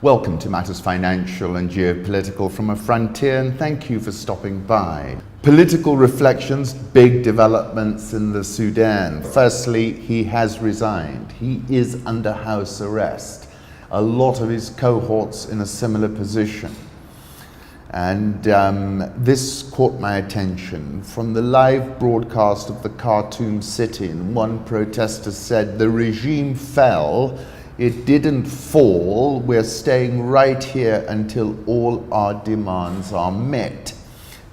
Welcome to Matters Financial and Geopolitical from a Frontier, and thank you for stopping by. Political reflections, big developments in the Sudan. Firstly, he has resigned. He is under house arrest. A lot of his cohorts in a similar position. And this caught my attention. From the live broadcast of the Khartoum sit-in, one protester said, "The regime fell. It didn't fall. We're staying right here until all our demands are met."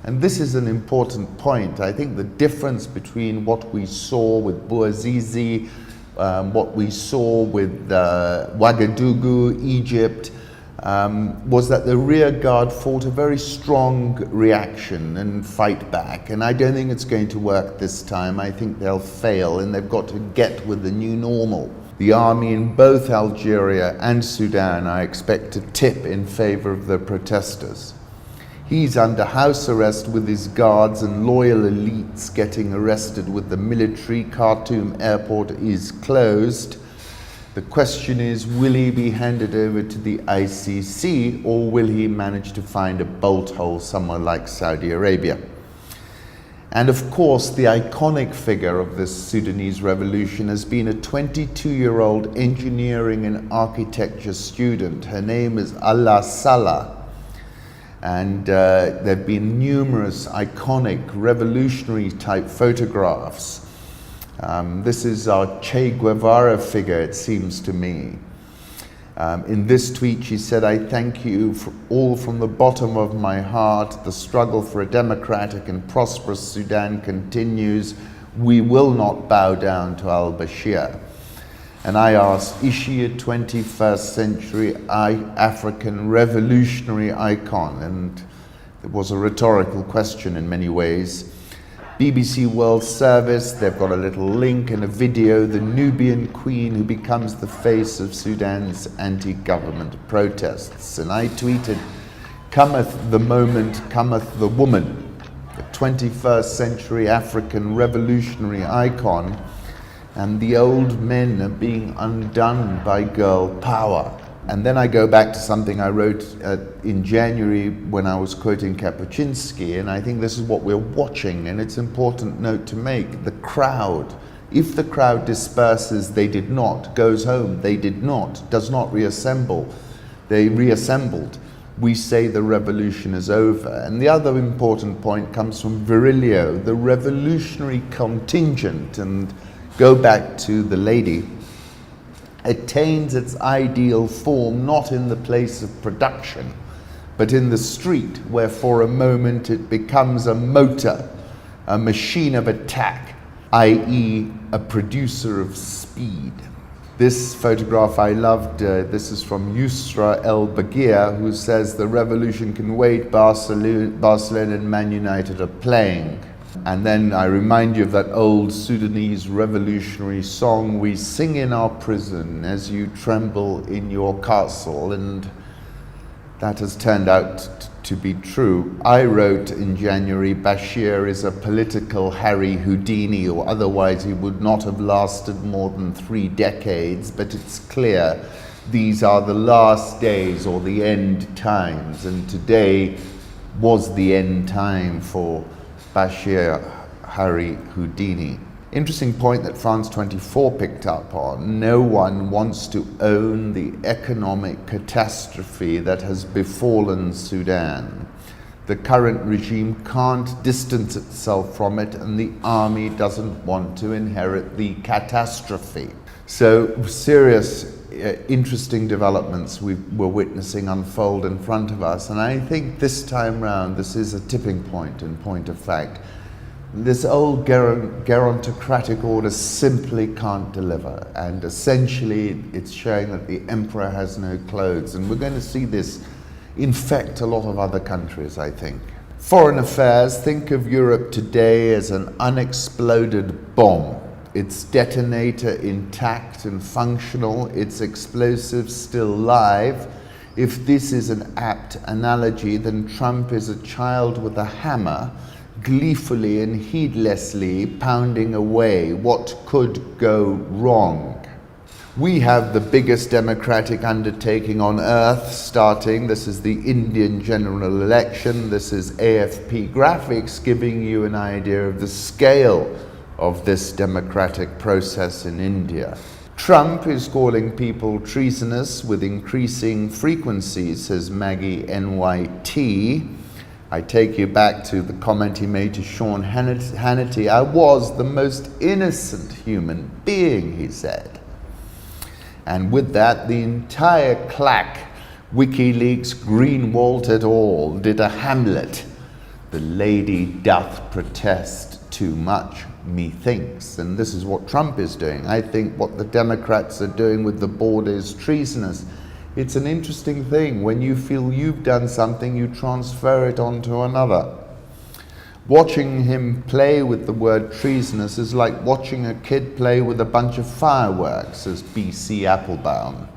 And this is an important point. I think the difference between what we saw with Bouazizi, what we saw with Ouagadougou, Egypt, was that the rear guard fought a very strong reaction and fight back. And I don't think it's going to work this time. I think they'll fail, and they've got to get with the new normal. The army in both Algeria and Sudan, I expect, to tip in favor of the protesters. He's under house arrest with his guards and loyal elites getting arrested with the military. Khartoum airport is closed. The question is, will he be handed over to the ICC, or will he manage to find a bolt hole somewhere like Saudi Arabia? And of course, the iconic figure of this Sudanese revolution has been a 22-year-old engineering and architecture student. Her name is Allah Salah. And there have been numerous iconic revolutionary type photographs. This is our Che Guevara figure, it seems to me. In this tweet, she said, "I thank you for all from the bottom of my heart. The struggle for a democratic and prosperous Sudan continues. We will not bow down to al-Bashir." And I asked, is she a 21st century African revolutionary icon? And it was a rhetorical question in many ways. BBC World Service, they've got a little link and a video, the Nubian queen who becomes the face of Sudan's anti-government protests. And I tweeted, "Cometh the moment, cometh the woman," the 21st century African revolutionary icon, and the old men are being undone by girl power. And then I go back to something I wrote in January when I was quoting Kapuscinski, and I think this is what we're watching, and it's an important note to make. The crowd, if the crowd disperses, they did not, goes home, they did not, does not reassemble, they reassembled, we say the revolution is over. And the other important point comes from Virilio, the revolutionary contingent, and go back to the lady, attains its ideal form not in the place of production, but in the street, where for a moment it becomes a motor, a machine of attack, i.e. a producer of speed. This photograph I loved. This is from Yusra El Bagir, who says, "The revolution can wait, Barcelona and Man United are playing." And then I remind you of that old Sudanese revolutionary song, "We sing in our prison as you tremble in your castle," and that has turned out to be true. I wrote in January, Bashir is a political Harry Houdini, or otherwise he would not have lasted more than 3 decades, but it's clear these are the last days or the end times, and today was the end time for Bashir Harry Houdini. Interesting point that France 24 picked up on. No one wants to own the economic catastrophe that has befallen Sudan. The current regime can't distance itself from it, and the army doesn't want to inherit the catastrophe. So serious, interesting developments we're witnessing unfold in front of us. And I think this time round, this is a tipping point in point of fact. This old gerontocratic order simply can't deliver. And essentially, it's showing that the emperor has no clothes. And we're going to see this infect a lot of other countries, I think. Foreign affairs, think of Europe today as an unexploded bomb. Its detonator intact and functional, its explosives still live. If this is an apt analogy, then Trump is a child with a hammer, gleefully and heedlessly pounding away what could go wrong. We have the biggest democratic undertaking on earth starting. This is the Indian general election. This is AFP graphics giving you an idea of the scale of this democratic process in India. Trump is calling people treasonous with increasing frequency, says Maggie NYT. I take you back to the comment he made to Sean Hannity. I was the most innocent human being, he said. And with that, the entire claque, WikiLeaks, Greenwald et al., did a Hamlet. The lady doth protest too much, methinks. And this is what Trump is doing. I think what the Democrats are doing with the border is treasonous. It's an interesting thing. When you feel you've done something, you transfer it onto another. Watching him play with the word treasonous is like watching a kid play with a bunch of fireworks, says B.C. Applebaum.